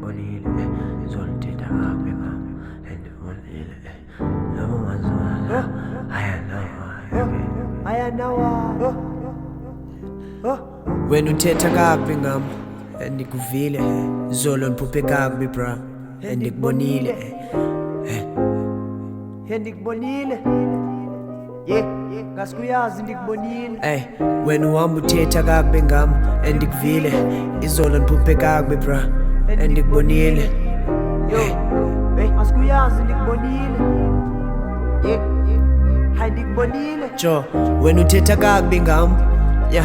bonile izolithetha kabi ngam andibonile labo ngazona ayanawa wena uthetha kabi ngam andikuvile zolo ndiphuphe kabi bra andikubonile ndikubonile ngasikuyazi ndikubonile wena uhamba uthetha kakubi ngam andikuvile izolo ndiphuphe kakubi bra andikubonile ngasikuyazi ndikubonile hayi ndikubonile jo wena uthetha kakubi ngam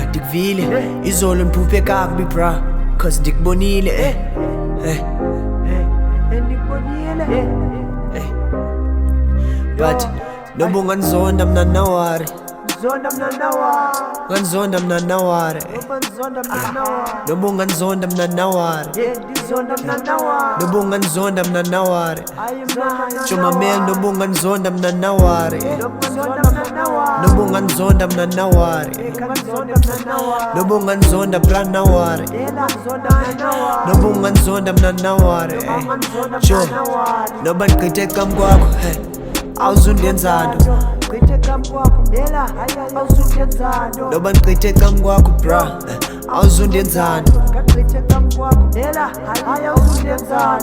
ndikuvile izolo ndiphuphe kakubi bra cause ndikubonile ndikubonile but noba ungandizonda mna nawari ngandizonda mna nawari noba ungandizonda mna nawari noba ungandizonda mna nawari jomamel noba ungandizonda mna nawari noba ungandizonda mna nawari noba ungandizonda bra nawari noba ungandizonda mna nawari jo noba ndigqithe ecam kwakho awuzundenzando noba ndigqithe ecam kwakho bra awuzundenzando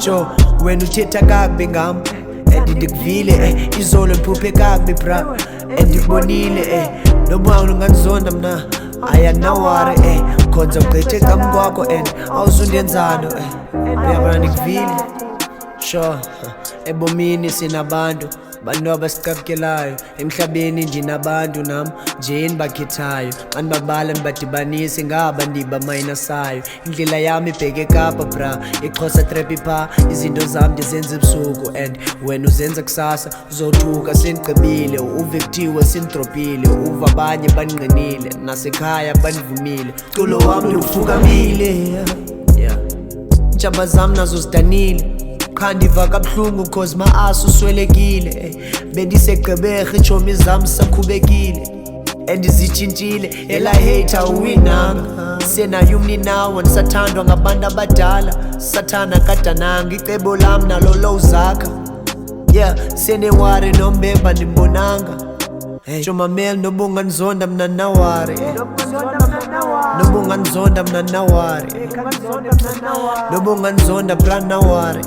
jo wena uthetha kakubi ngam ndikuvile izolo ndiphuphe kakubi bra ndikubonile noba ungandizonda mna ayanawari khonza ugqithe ecam kwakho and awuzundenzando uyabona ndikuvile sure ebomini sinabantu bantu abasicapukelayo emhlabeni ndinabantu nam nje endibakhethayo xa ndibabala ndibadibanise ngaba ndibamayinasayo indlela yam ibheke kapa bra ixhosa trepi pha izinto zam ndizenza ebusuku and wena uzenza kusasa uzothuka sendigqibile uve kuthiwa sendidropile uva abanye bandinqinile nasekhaya bandivumile culo wam ndiwufukamile ntshaba zam nazo zidanile qha ndiva kabuhlungu cause ma-asi uswelekile bendisegqeberha itshomi zam sakhubekile andizitshintshile ela-hater uwinanga senayo umninawo ndisathandwa ngabantu abadala sathana kadananga icebo lam nalo lowuzakha senewari nombemba ndimbonanga jomamel noba ungandizonda mna nawari noba ungandizonda mna nawari noba ungandizonda bra nawari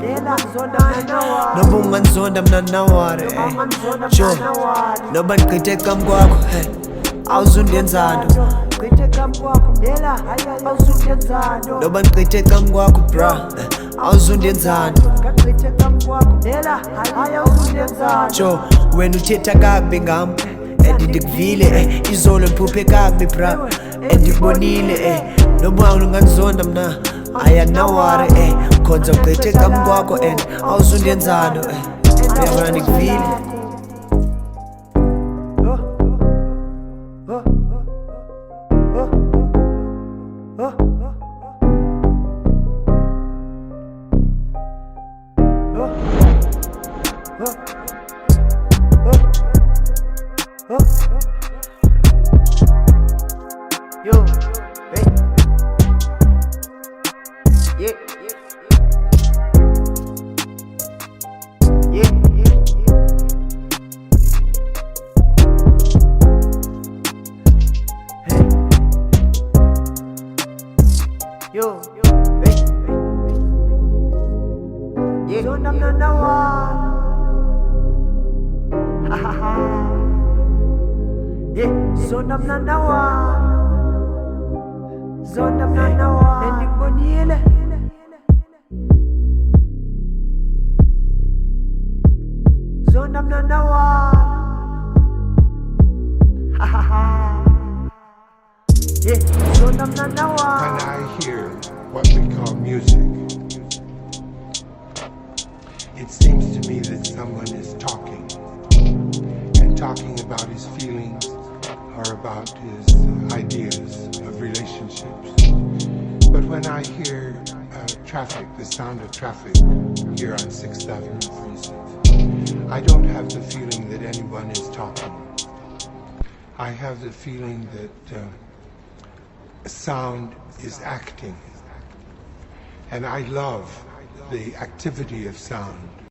noba ungandizonda mna nawari jo noba ndigqithe ecam kwakho awuzundenzando noba ndigqithe ecam kwakho bra awuzundenzando jo wena uthetha kakubi ngam ndikuvile izolo ndiphuphe kakubi bra ndikubonile noba ungandizonda mna ayanawari khonza ugqithe ecam kwakho and awuzundenzando uyabona ndikuvile Yo, hey, yeah, yeah, hey, yo, hey, yeah, so na ha ha ha, yeah, so na zonda mnanawa ndikubonile zonda mnanawa zonda mnanawa. When I hear what we call music, it seems to me that someone is talking and talking about his feelings or about his ideas of relationships. But when I hear traffic, the sound of traffic here on 6th Avenue, for instance, I don't have the feeling that anyone is talking. I have the feeling that sound is acting. And I love the activity of sound.